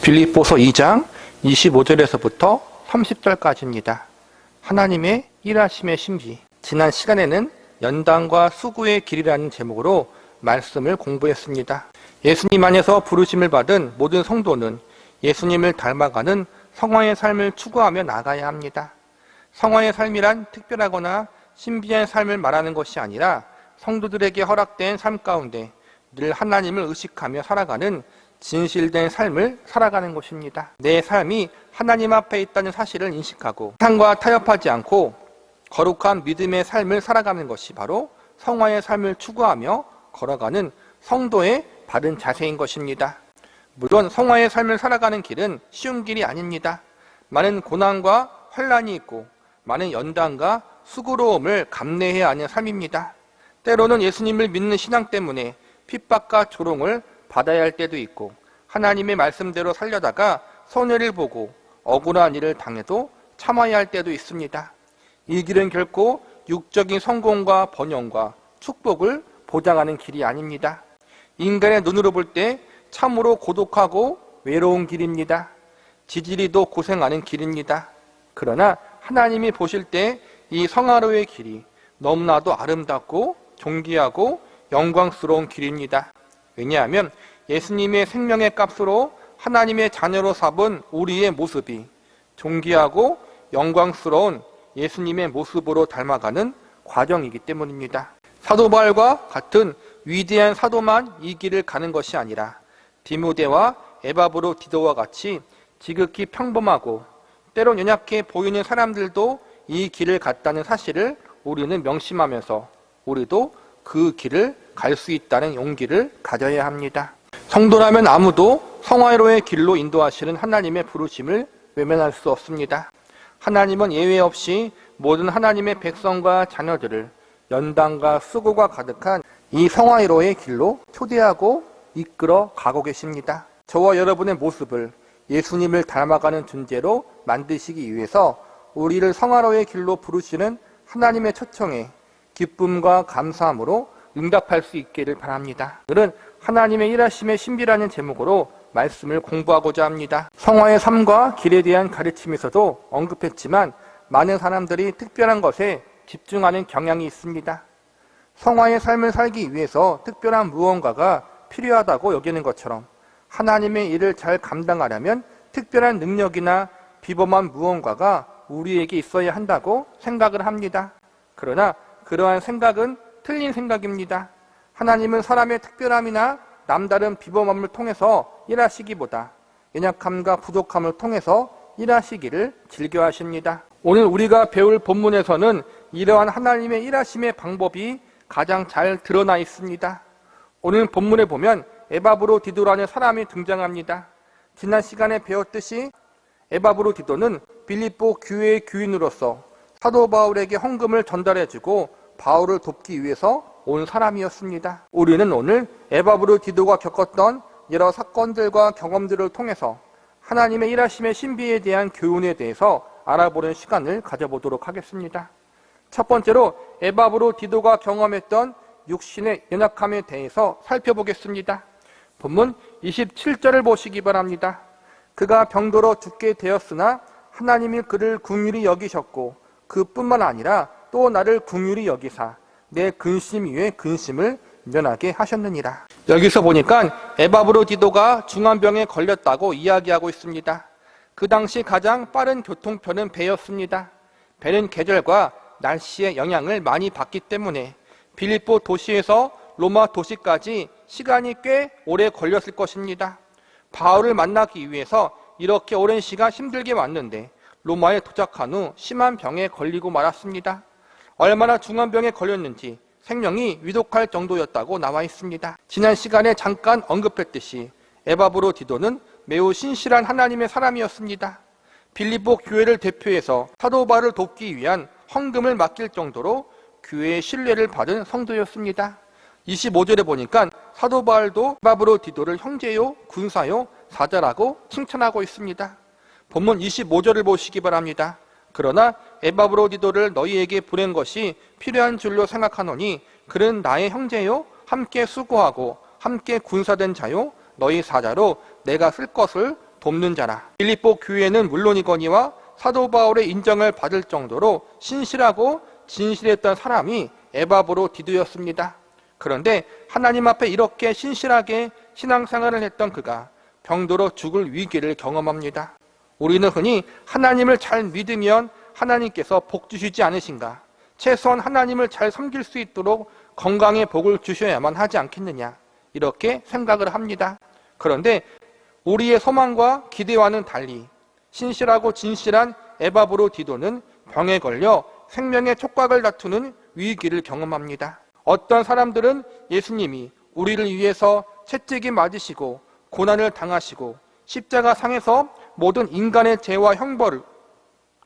빌립보서 2장 25절에서부터 30절까지입니다. 하나님의 일하심의 신비. 지난 시간에는 연단과 수고의 길이라는 제목으로 말씀을 공부했습니다. 예수님 안에서 부르심을 받은 모든 성도는 예수님을 닮아가는 성화의 삶을 추구하며 나가야 합니다. 성화의 삶이란 특별하거나 신비한 삶을 말하는 것이 아니라 성도들에게 허락된 삶 가운데 늘 하나님을 의식하며 살아가는 진실된 삶을 살아가는 것입니다. 내 삶이 하나님 앞에 있다는 사실을 인식하고 세상과 타협하지 않고 거룩한 믿음의 삶을 살아가는 것이 바로 성화의 삶을 추구하며 걸어가는 성도의 바른 자세인 것입니다. 물론 성화의 삶을 살아가는 길은 쉬운 길이 아닙니다. 많은 고난과 환난이 있고 많은 연단과 수고로움을 감내해야 하는 삶입니다. 때로는 예수님을 믿는 신앙 때문에 핍박과 조롱을 받아야 할 때도 있고 하나님의 말씀대로 살려다가 손해를 보고 억울한 일을 당해도 참아야 할 때도 있습니다. 이 길은 결코 육적인 성공과 번영과 축복을 보장하는 길이 아닙니다. 인간의 눈으로 볼 때 참으로 고독하고 외로운 길입니다. 지지리도 고생하는 길입니다. 그러나 하나님이 보실 때 이 성화로의 길이 너무나도 아름답고 존귀하고 영광스러운 길입니다. 왜냐하면 예수님의 생명의 값으로 하나님의 자녀로 삼은 우리의 모습이 존귀하고 영광스러운 예수님의 모습으로 닮아가는 과정이기 때문입니다. 사도 바울과 같은 위대한 사도만 이 길을 가는 것이 아니라 디모데와 에바브로디도와 같이 지극히 평범하고 때론 연약해 보이는 사람들도 이 길을 갔다는 사실을 우리는 명심하면서 우리도 그 길을 갈 수 있다는 용기를 가져야 합니다. 성도라면 아무도 성화로의 길로 인도하시는 하나님의 부르심을 외면할 수 없습니다. 하나님은 예외 없이 모든 하나님의 백성과 자녀들을 연단과 수고가 가득한 이 성화로의 길로 초대하고 이끌어 가고 계십니다. 저와 여러분의 모습을 예수님을 닮아가는 존재로 만드시기 위해서 우리를 성화로의 길로 부르시는 하나님의 초청에 기쁨과 감사함으로 응답할 수 있기를 바랍니다. 오늘은 하나님의 일하심의 신비라는 제목으로 말씀을 공부하고자 합니다. 성화의 삶과 길에 대한 가르침에서도 언급했지만 많은 사람들이 특별한 것에 집중하는 경향이 있습니다. 성화의 삶을 살기 위해서 특별한 무언가가 필요하다고 여기는 것처럼 하나님의 일을 잘 감당하려면 특별한 능력이나 비범한 무언가가 우리에게 있어야 한다고 생각을 합니다. 그러나 그러한 생각은 틀린 생각입니다. 하나님은 사람의 특별함이나 남다른 비범함을 통해서 일하시기보다 연약함과 부족함을 통해서 일하시기를 즐겨하십니다. 오늘 우리가 배울 본문에서는 이러한 하나님의 일하심의 방법이 가장 잘 드러나 있습니다. 오늘 본문에 보면 에바브로디도라는 사람이 등장합니다. 지난 시간에 배웠듯이 에바브로디도는 빌립보 교회의 교인으로서 사도 바울에게 헌금을 전달해주고 바울을 돕기 위해서 온 사람이었습니다. 우리는 오늘 에바브로디도가 겪었던 여러 사건들과 경험들을 통해서 하나님의 일하심의 신비에 대한 교훈에 대해서 알아보는 시간을 가져보도록 하겠습니다. 첫 번째로 에바브로디도가 경험했던 육신의 연약함에 대해서 살펴보겠습니다. 본문 27절을 보시기 바랍니다. 그가 병들어 죽게 되었으나 하나님이 그를 긍휼히 여기셨고 그뿐만 아니라 또 나를 긍휼히 여기사 내 근심 위에 근심을 면하게 하셨느니라. 여기서 보니까 에바브로디도가 중환병에 걸렸다고 이야기하고 있습니다. 그 당시 가장 빠른 교통편은 배였습니다. 배는 계절과 날씨의 영향을 많이 받기 때문에 빌립보 도시에서 로마 도시까지 시간이 꽤 오래 걸렸을 것입니다. 바울을 만나기 위해서 이렇게 오랜 시간 힘들게 왔는데 로마에 도착한 후 심한 병에 걸리고 말았습니다. 얼마나 중한 병에 걸렸는지 생명이 위독할 정도였다고 나와 있습니다. 지난 시간에 잠깐 언급했듯이 에바브로디도는 매우 신실한 하나님의 사람이었습니다. 빌립보 교회를 대표해서 사도 바울을 돕기 위한 헌금을 맡길 정도로 교회의 신뢰를 받은 성도였습니다. 25절에 보니까 사도 바울도 에바브로디도를 형제요, 군사요, 사자라고 칭찬하고 있습니다. 본문 25절을 보시기 바랍니다. 그러나 에바브로디도를 너희에게 보낸 것이 필요한 줄로 생각하노니 그는 나의 형제요, 함께 수고하고 함께 군사된 자요, 너희 사자로 내가 쓸 것을 돕는 자라. 빌립보 교회는 물론이거니와 사도 바울의 인정을 받을 정도로 신실하고 진실했던 사람이 에바브로디도였습니다. 그런데 하나님 앞에 이렇게 신실하게 신앙생활을 했던 그가 병들어 죽을 위기를 경험합니다. 우리는 흔히 하나님을 잘 믿으면 하나님께서 복 주시지 않으신가? 최소한 하나님을 잘 섬길 수 있도록 건강의 복을 주셔야만 하지 않겠느냐? 이렇게 생각을 합니다. 그런데 우리의 소망과 기대와는 달리 신실하고 진실한 에바브로디도는 병에 걸려 생명의 촉각을 다투는 위기를 경험합니다. 어떤 사람들은 예수님이 우리를 위해서 채찍이 맞으시고 고난을 당하시고 십자가 상에서 모든 인간의 죄와 형벌을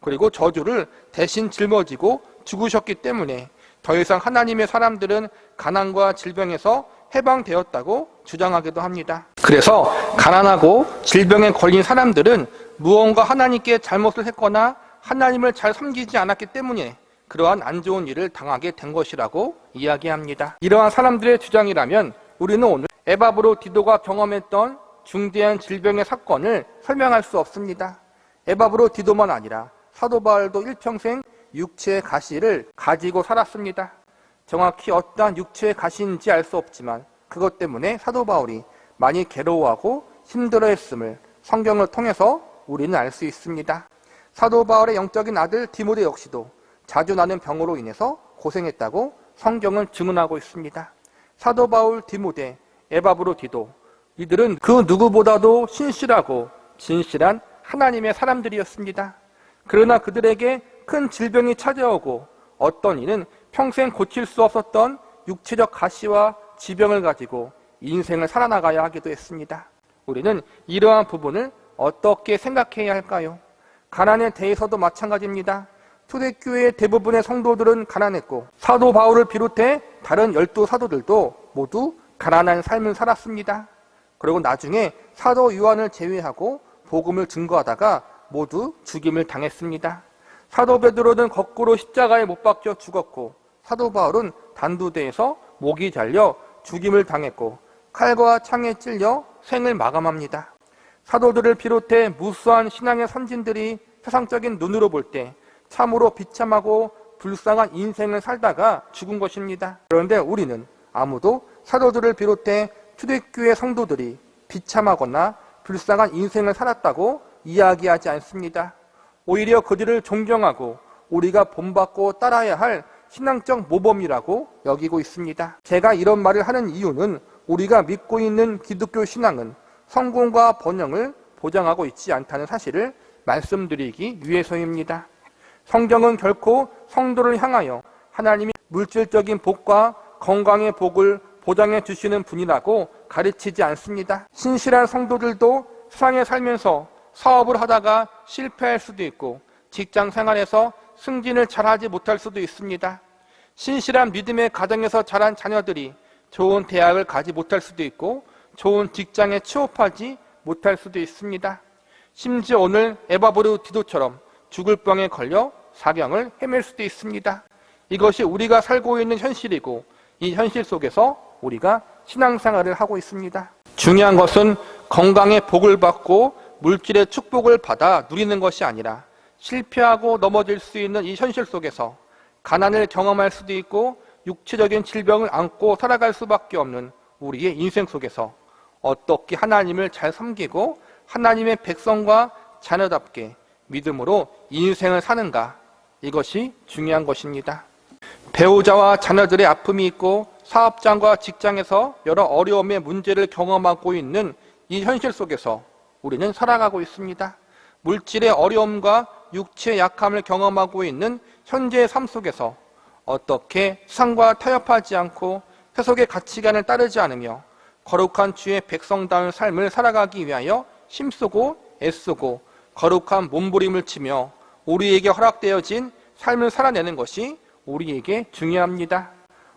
그리고 저주를 대신 짊어지고 죽으셨기 때문에 더 이상 하나님의 사람들은 가난과 질병에서 해방되었다고 주장하기도 합니다. 그래서 가난하고 질병에 걸린 사람들은 무언가 하나님께 잘못을 했거나 하나님을 잘 섬기지 않았기 때문에 그러한 안 좋은 일을 당하게 된 것이라고 이야기합니다. 이러한 사람들의 주장이라면 우리는 오늘 에바브로디도가 경험했던 중대한 질병의 사건을 설명할 수 없습니다. 에바브로디도만 아니라 사도 바울도 일평생 육체의 가시를 가지고 살았습니다. 정확히 어떠한 육체의 가시인지 알 수 없지만 그것 때문에 사도 바울이 많이 괴로워하고 힘들어했음을 성경을 통해서 우리는 알 수 있습니다. 사도 바울의 영적인 아들 디모데 역시도 자주 나는 병으로 인해서 고생했다고 성경은 증언하고 있습니다. 사도 바울, 디모데, 에바브로디도 이들은 그 누구보다도 신실하고 진실한 하나님의 사람들이었습니다. 그러나 그들에게 큰 질병이 찾아오고 어떤 이는 평생 고칠 수 없었던 육체적 가시와 지병을 가지고 인생을 살아나가야 하기도 했습니다. 우리는 이러한 부분을 어떻게 생각해야 할까요? 가난에 대해서도 마찬가지입니다. 초대교회의 대부분의 성도들은 가난했고 사도 바울을 비롯해 다른 12사도들도 모두 가난한 삶을 살았습니다. 그리고 나중에 사도 요한을 제외하고 복음을 증거하다가 모두 죽임을 당했습니다. 사도 베드로는 거꾸로 십자가에 못 박혀 죽었고 사도 바울은 단두대에서 목이 잘려 죽임을 당했고 칼과 창에 찔려 생을 마감합니다. 사도들을 비롯해 무수한 신앙의 선진들이 세상적인 눈으로 볼 때 참으로 비참하고 불쌍한 인생을 살다가 죽은 것입니다. 그런데 우리는 아무도 사도들을 비롯해 초대교회 성도들이 비참하거나 불쌍한 인생을 살았다고 이야기하지 않습니다. 오히려 그들을 존경하고 우리가 본받고 따라야 할 신앙적 모범이라고 여기고 있습니다. 제가 이런 말을 하는 이유는 우리가 믿고 있는 기독교 신앙은 성공과 번영을 보장하고 있지 않다는 사실을 말씀드리기 위해서입니다. 성경은 결코 성도를 향하여 하나님이 물질적인 복과 건강의 복을 보장해 주시는 분이라고 가르치지 않습니다. 신실한 성도들도 세상에 살면서 사업을 하다가 실패할 수도 있고 직장 생활에서 승진을 잘하지 못할 수도 있습니다. 신실한 믿음의 가정에서 자란 자녀들이 좋은 대학을 가지 못할 수도 있고 좋은 직장에 취업하지 못할 수도 있습니다. 심지어 오늘 에바브로디도처럼 죽을 병에 걸려 사경을 헤맬 수도 있습니다. 이것이 우리가 살고 있는 현실이고 이 현실 속에서 우리가 신앙생활을 하고 있습니다. 중요한 것은 건강의 복을 받고 물질의 축복을 받아 누리는 것이 아니라 실패하고 넘어질 수 있는 이 현실 속에서 가난을 경험할 수도 있고 육체적인 질병을 안고 살아갈 수밖에 없는 우리의 인생 속에서 어떻게 하나님을 잘 섬기고 하나님의 백성과 자녀답게 믿음으로 인생을 사는가, 이것이 중요한 것입니다. 배우자와 자녀들의 아픔이 있고 사업장과 직장에서 여러 어려움의 문제를 경험하고 있는 이 현실 속에서 우리는 살아가고 있습니다. 물질의 어려움과 육체의 약함을 경험하고 있는 현재의 삶 속에서 어떻게 세상과 타협하지 않고 세속의 가치관을 따르지 않으며 거룩한 주의 백성다운 삶을 살아가기 위하여 힘쓰고 애쓰고 거룩한 몸부림을 치며 우리에게 허락되어진 삶을 살아내는 것이 우리에게 중요합니다.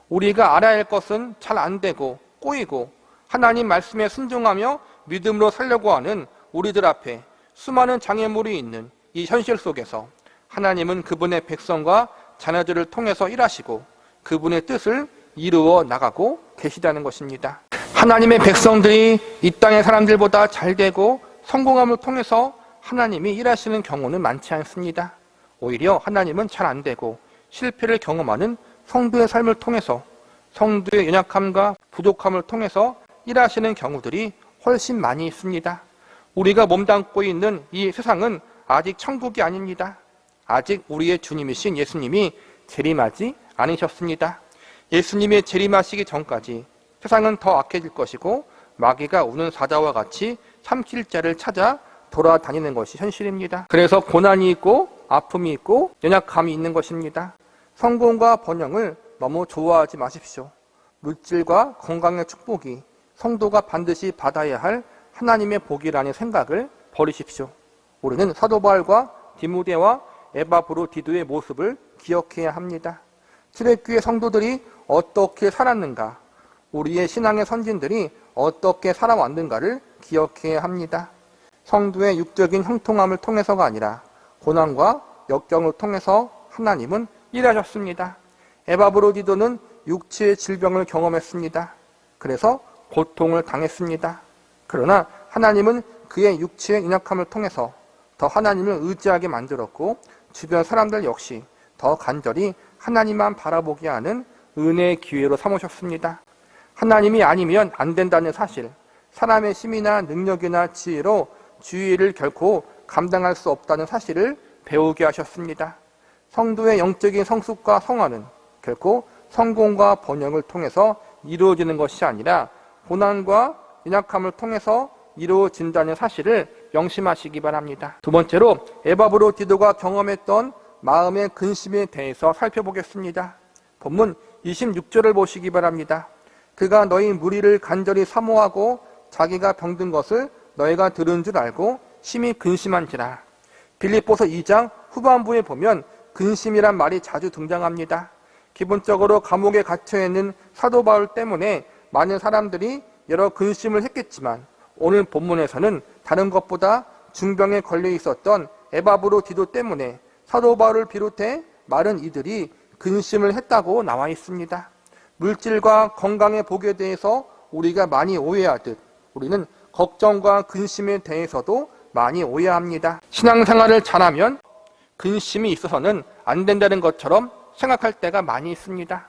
우리가 알아야 할 것은 잘 안 되고 꼬이고 하나님 말씀에 순종하며 믿음으로 살려고 하는 우리들 앞에 수많은 장애물이 있는 이 현실 속에서 하나님은 그분의 백성과 자녀들을 통해서 일하시고 그분의 뜻을 이루어 나가고 계시다는 것입니다. 하나님의 백성들이 이 땅의 사람들보다 잘 되고 성공함을 통해서 하나님이 일하시는 경우는 많지 않습니다. 오히려 하나님은 잘 안 되고 실패를 경험하는 성도의 삶을 통해서, 성도의 연약함과 부족함을 통해서 일하시는 경우들이 훨씬 많이 있습니다. 우리가 몸담고 있는 이 세상은 아직 천국이 아닙니다. 아직 우리의 주님이신 예수님이 재림하지 않으셨습니다. 예수님의 재림하시기 전까지 세상은 더 악해질 것이고 마귀가 우는 사자와 같이 삼킬 자를 찾아 돌아다니는 것이 현실입니다. 그래서 고난이 있고 아픔이 있고 연약함이 있는 것입니다. 성공과 번영을 너무 좋아하지 마십시오. 물질과 건강의 축복이 성도가 반드시 받아야 할 하나님의 복이라는 생각을 버리십시오. 우리는 사도 바울과 디모데와 에바브로디도의 모습을 기억해야 합니다. 출애굽교회 성도들이 어떻게 살았는가, 우리의 신앙의 선진들이 어떻게 살아왔는가를 기억해야 합니다. 성도의 육적인 형통함을 통해서가 아니라 고난과 역경을 통해서 하나님은 일하셨습니다. 에바브로디도는 육체의 질병을 경험했습니다. 그래서 고통을 당했습니다. 그러나 하나님은 그의 육체의 연약함을 통해서 더 하나님을 의지하게 만들었고 주변 사람들 역시 더 간절히 하나님만 바라보게 하는 은혜의 기회로 삼으셨습니다. 하나님이 아니면 안 된다는 사실, 사람의 힘이나 능력이나 지혜로 주의를 결코 감당할 수 없다는 사실을 배우게 하셨습니다. 성도의 영적인 성숙과 성화는 결코 성공과 번영을 통해서 이루어지는 것이 아니라 고난과 연약함을 통해서 이루어진다는 사실을 명심하시기 바랍니다. 두 번째로 에바브로디도가 경험했던 마음의 근심에 대해서 살펴보겠습니다. 본문 26절을 보시기 바랍니다. 그가 너희 무리를 간절히 사모하고 자기가 병든 것을 너희가 들은 줄 알고 심히 근심한지라. 빌립보서 2장 후반부에 보면 근심이란 말이 자주 등장합니다. 기본적으로 감옥에 갇혀있는 사도 바울 때문에 많은 사람들이 여러 근심을 했겠지만 오늘 본문에서는 다른 것보다 중병에 걸려 있었던 에바브로디도 때문에 사도 바울을 비롯해 많은 이들이 근심을 했다고 나와 있습니다. 물질과 건강의 복에 대해서 우리가 많이 오해하듯 우리는 걱정과 근심에 대해서도 많이 오해합니다. 신앙생활을 잘하면 근심이 있어서는 안 된다는 것처럼 생각할 때가 많이 있습니다.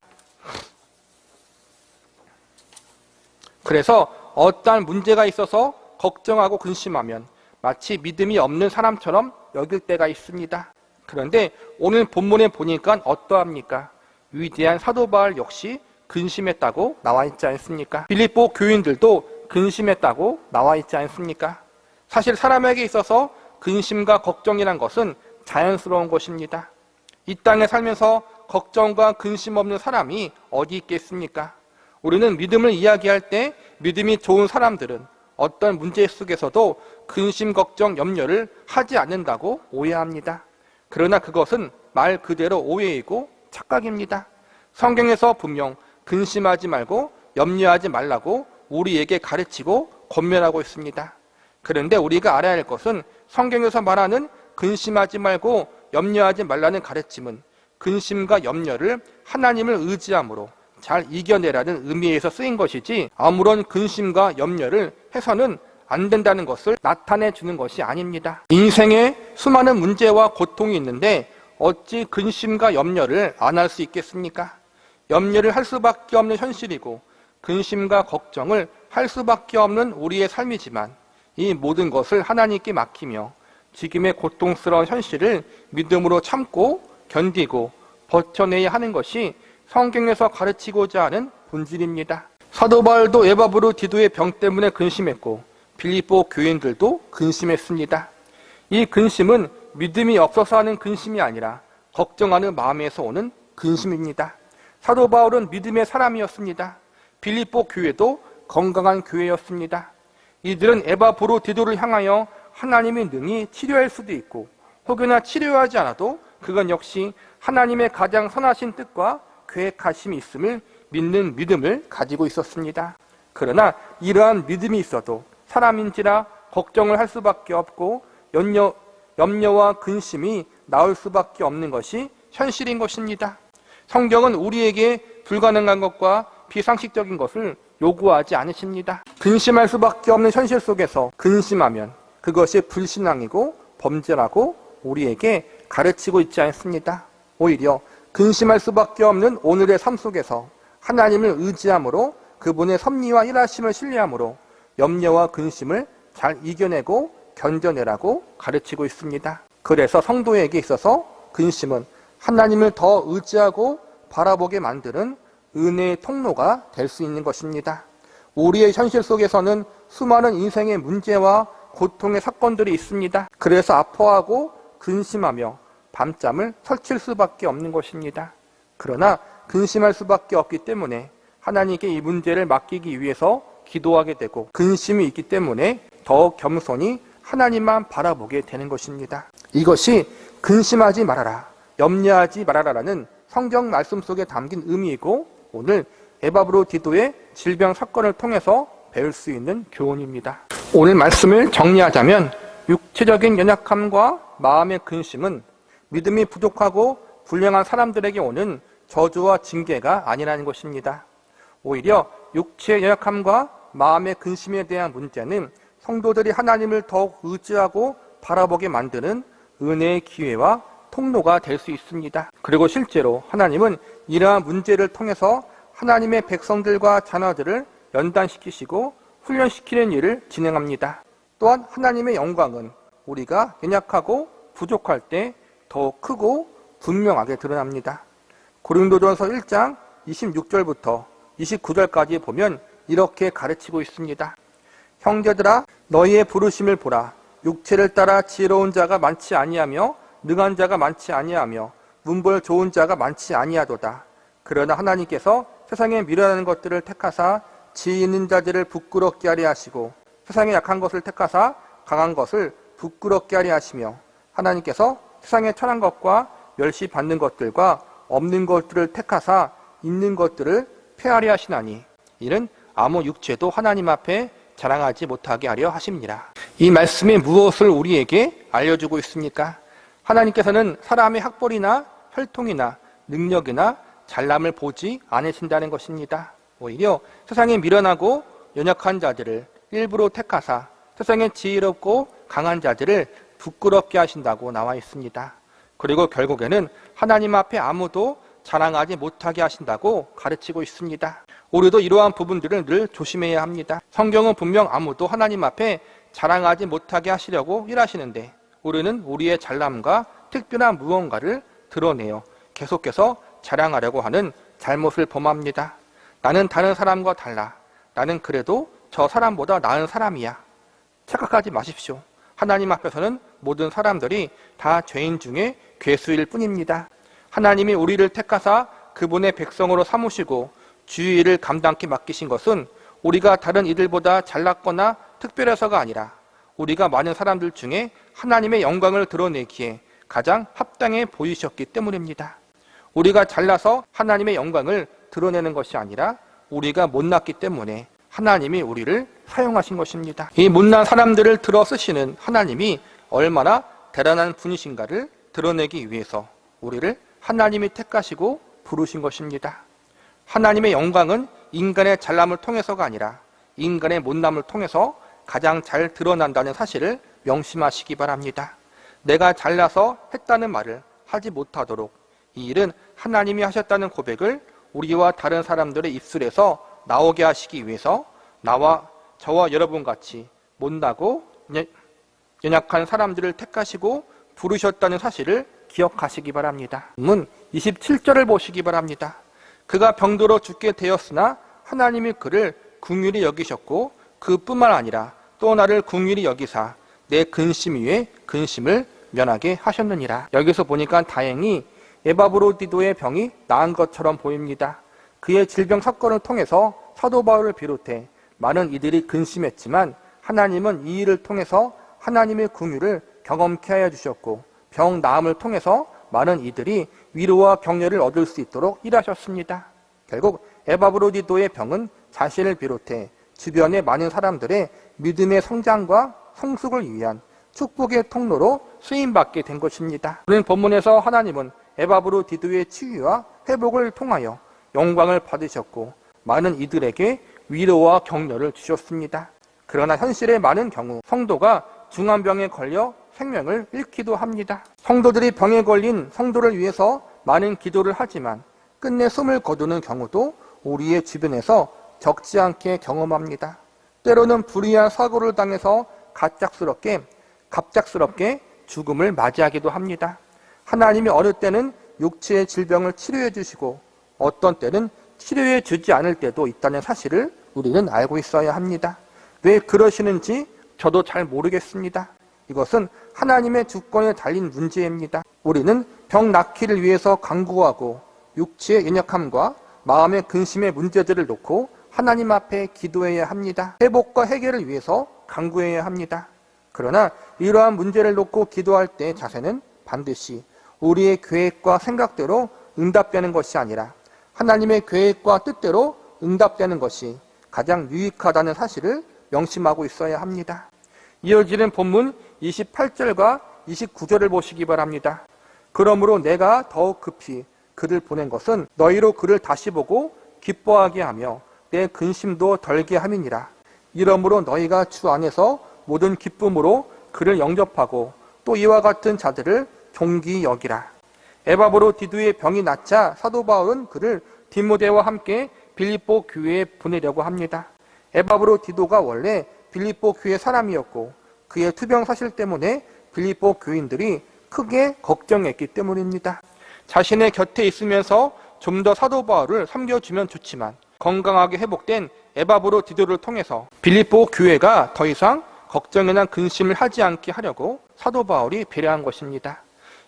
그래서 어떠한 문제가 있어서 걱정하고 근심하면 마치 믿음이 없는 사람처럼 여길 때가 있습니다. 그런데 오늘 본문에 보니까 어떠합니까? 위대한 사도 바울 역시 근심했다고 나와 있지 않습니까? 빌립보 교인들도 근심했다고 나와 있지 않습니까? 사실 사람에게 있어서 근심과 걱정이란 것은 자연스러운 것입니다. 이 땅에 살면서 걱정과 근심 없는 사람이 어디 있겠습니까? 우리는 믿음을 이야기할 때 믿음이 좋은 사람들은 어떤 문제 속에서도 근심, 걱정, 염려를 하지 않는다고 오해합니다. 그러나 그것은 말 그대로 오해이고 착각입니다. 성경에서 분명 근심하지 말고 염려하지 말라고 우리에게 가르치고 권면하고 있습니다. 그런데 우리가 알아야 할 것은 성경에서 말하는 근심하지 말고 염려하지 말라는 가르침은 근심과 염려를 하나님을 의지함으로 잘 이겨내라는 의미에서 쓰인 것이지 아무런 근심과 염려를 해서는 안 된다는 것을 나타내 주는 것이 아닙니다. 인생에 수많은 문제와 고통이 있는데 어찌 근심과 염려를 안 할 수 있겠습니까? 염려를 할 수밖에 없는 현실이고 근심과 걱정을 할 수밖에 없는 우리의 삶이지만 이 모든 것을 하나님께 맡기며 지금의 고통스러운 현실을 믿음으로 참고 견디고 버텨내야 하는 것이 성경에서 가르치고자 하는 본질입니다. 사도 바울도 에바브로디도의 병 때문에 근심했고 빌립보 교인들도 근심했습니다. 이 근심은 믿음이 없어서 하는 근심이 아니라 걱정하는 마음에서 오는 근심입니다. 사도 바울은 믿음의 사람이었습니다. 빌립보 교회도 건강한 교회였습니다. 이들은 에바브로디도를 향하여 하나님의 능히 치료할 수도 있고 혹여나 치료하지 않아도 그건 역시 하나님의 가장 선하신 뜻과 계획하심이 있음을 믿는 믿음을 가지고 있었습니다. 그러나 이러한 믿음이 있어도 사람인지라 걱정을 할 수밖에 없고 염려와 근심이 나올 수밖에 없는 것이 현실인 것입니다. 성경은 우리에게 불가능한 것과 비상식적인 것을 요구하지 않으십니다. 근심할 수밖에 없는 현실 속에서 근심하면 그것이 불신앙이고 범죄라고 우리에게 가르치고 있지 않습니다. 오히려 근심할 수밖에 없는 오늘의 삶 속에서 하나님을 의지함으로 그분의 섭리와 일하심을 신뢰함으로 염려와 근심을 잘 이겨내고 견뎌내라고 가르치고 있습니다. 그래서 성도에게 있어서 근심은 하나님을 더 의지하고 바라보게 만드는 은혜의 통로가 될 수 있는 것입니다. 우리의 현실 속에서는 수많은 인생의 문제와 고통의 사건들이 있습니다. 그래서 아파하고 근심하며 밤잠을 설칠 수밖에 없는 것입니다. 그러나 근심할 수밖에 없기 때문에 하나님께 이 문제를 맡기기 위해서 기도하게 되고 근심이 있기 때문에 더 겸손히 하나님만 바라보게 되는 것입니다. 이것이 근심하지 말아라, 염려하지 말아라라는 성경 말씀 속에 담긴 의미이고 오늘 에바브로디도의 질병 사건을 통해서 배울 수 있는 교훈입니다. 오늘 말씀을 정리하자면 육체적인 연약함과 마음의 근심은 믿음이 부족하고 불량한 사람들에게 오는 저주와 징계가 아니라는 것입니다. 오히려 육체의 연약함과 마음의 근심에 대한 문제는 성도들이 하나님을 더욱 의지하고 바라보게 만드는 은혜의 기회와 통로가 될 수 있습니다. 그리고 실제로 하나님은 이러한 문제를 통해서 하나님의 백성들과 자녀들을 연단시키시고 훈련시키는 일을 진행합니다. 또한 하나님의 영광은 우리가 연약하고 부족할 때 더욱 크고 분명하게 드러납니다. 고린도전서 1장 26절부터 29절까지 보면 이렇게 가르치고 있습니다. 형제들아 너희의 부르심을 보라. 육체를 따라 지혜로운 자가 많지 아니하며 능한 자가 많지 아니하며 문벌 좋은 자가 많지 아니하도다. 그러나 하나님께서 세상에 미련한 것들을 택하사 지혜 있는 자들을 부끄럽게 하려 하시고 세상에 약한 것을 택하사 강한 것을 부끄럽게 하려 하시며 하나님께서 세상에 천한 것과 멸시 받는 것들과 없는 것들을 택하사 있는 것들을 폐하려 하시나니 이는 아무 육체도 하나님 앞에 자랑하지 못하게 하려 하십니다. 이 말씀이 무엇을 우리에게 알려주고 있습니까? 하나님께서는 사람의 학벌이나 혈통이나 능력이나 잘남을 보지 않으신다는 것입니다. 오히려 세상에 미련하고 연약한 자들을 일부러 택하사 세상에 지혜롭고 강한 자들을 부끄럽게 하신다고 나와 있습니다. 그리고 결국에는 하나님 앞에 아무도 자랑하지 못하게 하신다고 가르치고 있습니다. 우리도 이러한 부분들을 늘 조심해야 합니다. 성경은 분명 아무도 하나님 앞에 자랑하지 못하게 하시려고 일하시는데 우리는 우리의 잘남과 특별한 무언가를 드러내어 계속해서 자랑하려고 하는 잘못을 범합니다. 나는 다른 사람과 달라. 나는 그래도 저 사람보다 나은 사람이야. 착각하지 마십시오. 하나님 앞에서는 모든 사람들이 다 죄인 중에 괴수일 뿐입니다. 하나님이 우리를 택하사 그분의 백성으로 삼으시고 주의 일을 감당케 맡기신 것은 우리가 다른 이들보다 잘났거나 특별해서가 아니라 우리가 많은 사람들 중에 하나님의 영광을 드러내기에 가장 합당해 보이셨기 때문입니다. 우리가 잘나서 하나님의 영광을 드러내는 것이 아니라 우리가 못났기 때문에 하나님이 우리를 사용하신 것입니다. 이 못난 사람들을 들어 쓰시는 하나님이 얼마나 대단한 분이신가를 드러내기 위해서 우리를 하나님이 택하시고 부르신 것입니다. 하나님의 영광은 인간의 잘남을 통해서가 아니라 인간의 못남을 통해서 가장 잘 드러난다는 사실을 명심하시기 바랍니다. 내가 잘나서 했다는 말을 하지 못하도록 이 일은 하나님이 하셨다는 고백을 우리와 다른 사람들의 입술에서 나오게 하시기 위해서 저와 여러분같이 못나고 연약한 사람들을 택하시고 부르셨다는 사실을 기억하시기 바랍니다. 27절을 보시기 바랍니다. 그가 병들어 죽게 되었으나 하나님이 그를 긍휼히 여기셨고 그뿐만 아니라 또 나를 긍휼히 여기사 내 근심 위에 근심을 면하게 하셨느니라. 여기서 보니까 다행히 에바브로디도의 병이 나은 것처럼 보입니다. 그의 질병 사건을 통해서 사도 바울을 비롯해 많은 이들이 근심했지만 하나님은 이 일을 통해서 하나님의 긍휼을 경험케 하여 주셨고 병 나음을 통해서 많은 이들이 위로와 격려를 얻을 수 있도록 일하셨습니다. 결국 에바브로디도의 병은 자신을 비롯해 주변의 많은 사람들의 믿음의 성장과 성숙을 위한 축복의 통로로 쓰임받게 된 것입니다. 오늘 본문에서 하나님은 에바브로디도의 치유와 회복을 통하여 영광을 받으셨고 많은 이들에게 위로와 격려를 주셨습니다. 그러나 현실의 많은 경우 성도가 중한 병에 걸려 생명을 잃기도 합니다. 성도들이 병에 걸린 성도를 위해서 많은 기도를 하지만 끝내 숨을 거두는 경우도 우리의 주변에서 적지 않게 경험합니다. 때로는 불의한 사고를 당해서 갑작스럽게 죽음을 맞이하기도 합니다. 하나님이 어느 때는 육체의 질병을 치료해 주시고 어떤 때는 치료해 주지 않을 때도 있다는 사실을 우리는 알고 있어야 합니다. 왜 그러시는지 저도 잘 모르겠습니다. 이것은 하나님의 주권에 달린 문제입니다. 우리는 병 낫기를 위해서 간구하고 육체의 연약함과 마음의 근심의 문제들을 놓고 하나님 앞에 기도해야 합니다. 회복과 해결을 위해서 간구해야 합니다. 그러나 이러한 문제를 놓고 기도할 때의 자세는 반드시 우리의 계획과 생각대로 응답되는 것이 아니라 하나님의 계획과 뜻대로 응답되는 것이 가장 유익하다는 사실을 명심하고 있어야 합니다. 이어지는 본문 28절과 29절을 보시기 바랍니다. 그러므로 내가 더욱 급히 그를 보낸 것은 너희로 그를 다시 보고 기뻐하게 하며 내 근심도 덜게 함이니라. 이러므로 너희가 주 안에서 모든 기쁨으로 그를 영접하고 또 이와 같은 자들을 존귀히 여기라. 에바브로디도의 병이 낫자 사도 바울은 그를 디모데와 함께 빌립보 교회에 보내려고 합니다. 에바브로디도가 원래 빌립보 교회 사람이었고 그의 투병 사실 때문에 빌립보 교인들이 크게 걱정했기 때문입니다. 자신의 곁에 있으면서 좀 더 사도 바울을 섬겨주면 좋지만 건강하게 회복된 에바브로디도를 통해서 빌립보 교회가 더 이상 걱정이나 근심을 하지 않게 하려고 사도 바울이 배려한 것입니다.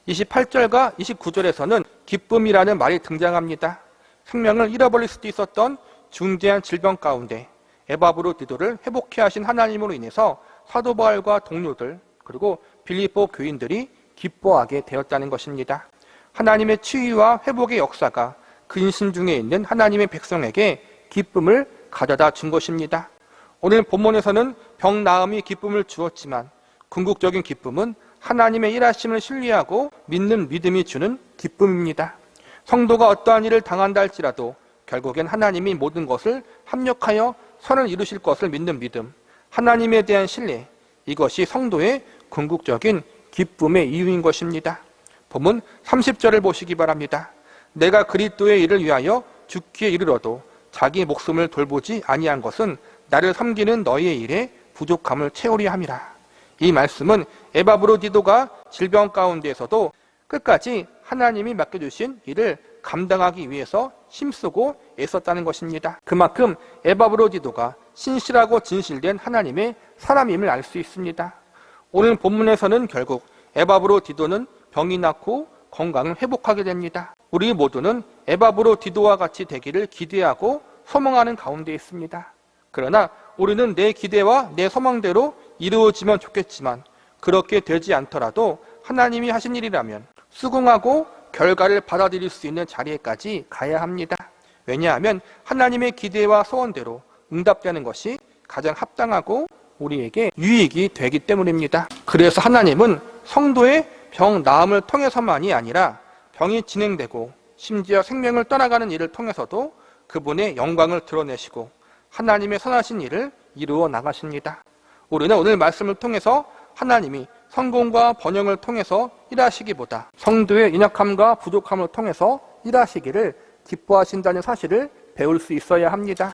28절과 29절에서는 기쁨이라는 말이 등장합니다. 생명을 잃어버릴 수도 있었던 중대한 질병 가운데 에바브로디도를 회복해 하신 하나님으로 인해서 사도 바울과 동료들 그리고 빌립보 교인들이 기뻐하게 되었다는 것입니다. 하나님의 치유와 회복의 역사가 근심 중에 있는 하나님의 백성에게 기쁨을 가져다 준 것입니다. 오늘 본문에서는 병 나음이 기쁨을 주었지만 궁극적인 기쁨은 하나님의 일하심을 신뢰하고 믿는 믿음이 주는 기쁨입니다. 성도가 어떠한 일을 당한다 할지라도 결국엔 하나님이 모든 것을 합력하여 선을 이루실 것을 믿는 믿음, 하나님에 대한 신뢰, 이것이 성도의 궁극적인 기쁨의 이유인 것입니다. 본문 30절을 보시기 바랍니다. 내가 그리스도의 일을 위하여 죽기에 이르러도 자기 목숨을 돌보지 아니한 것은 나를 섬기는 너희의 일에 부족함을 채우려 함이라. 이 말씀은 에바브로디도가 질병 가운데에서도 끝까지 하나님이 맡겨주신 일을 감당하기 위해서 힘쓰고 애썼다는 것입니다. 그만큼 에바브로디도가 신실하고 진실된 하나님의 사람임을 알 수 있습니다. 오늘 본문에서는 결국 에바브로디도는 병이 낫고 건강을 회복하게 됩니다. 우리 모두는 에바브로디도와 같이 되기를 기대하고 소망하는 가운데 있습니다. 그러나 우리는 내 기대와 내 소망대로 이루어지면 좋겠지만 그렇게 되지 않더라도 하나님이 하신 일이라면 수긍하고 결과를 받아들일 수 있는 자리에까지 가야 합니다. 왜냐하면 하나님의 기대와 소원대로 응답되는 것이 가장 합당하고 우리에게 유익이 되기 때문입니다. 그래서 하나님은 성도의 병 나음을 통해서만이 아니라 병이 진행되고 심지어 생명을 떠나가는 일을 통해서도 그분의 영광을 드러내시고 하나님의 선하신 일을 이루어 나가십니다. 우리는 오늘 말씀을 통해서 하나님이 성공과 번영을 통해서 일하시기보다 성도의 연약함과 부족함을 통해서 일하시기를 기뻐하신다는 사실을 배울 수 있어야 합니다.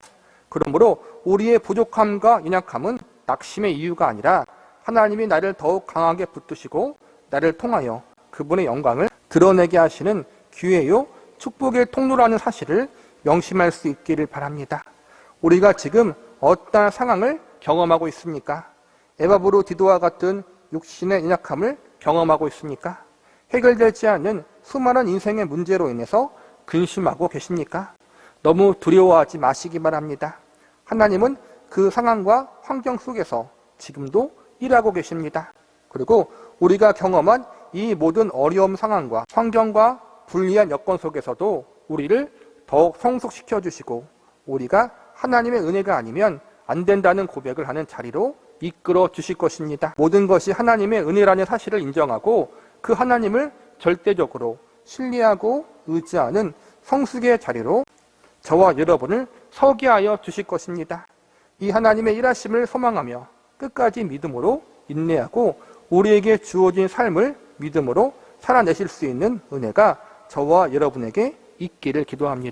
그러므로 우리의 부족함과 연약함은 낙심의 이유가 아니라 하나님이 나를 더욱 강하게 붙드시고 나를 통하여 그분의 영광을 드러내게 하시는 기회요 축복의 통로라는 사실을 명심할 수 있기를 바랍니다. 우리가 지금 어떠한 상황을 경험하고 있습니까? 에바브로디도와 같은 육신의 연약함을 경험하고 있습니까? 해결되지 않는 수많은 인생의 문제로 인해서 근심하고 계십니까? 너무 두려워하지 마시기 바랍니다. 하나님은 그 상황과 환경 속에서 지금도 일하고 계십니다. 그리고 우리가 경험한 이 모든 어려움 상황과 환경과 불리한 여건 속에서도 우리를 더욱 성숙시켜 주시고 우리가 하나님의 은혜가 아니면 안 된다는 고백을 하는 자리로 이끌어 주실 것입니다. 모든 것이 하나님의 은혜라는 사실을 인정하고 그 하나님을 절대적으로 신뢰하고 의지하는 성숙의 자리로 저와 여러분을 서게 하여 주실 것입니다. 이 하나님의 일하심을 소망하며 끝까지 믿음으로 인내하고 우리에게 주어진 삶을 믿음으로 살아내실 수 있는 은혜가 저와 여러분에게 있기를 기도합니다.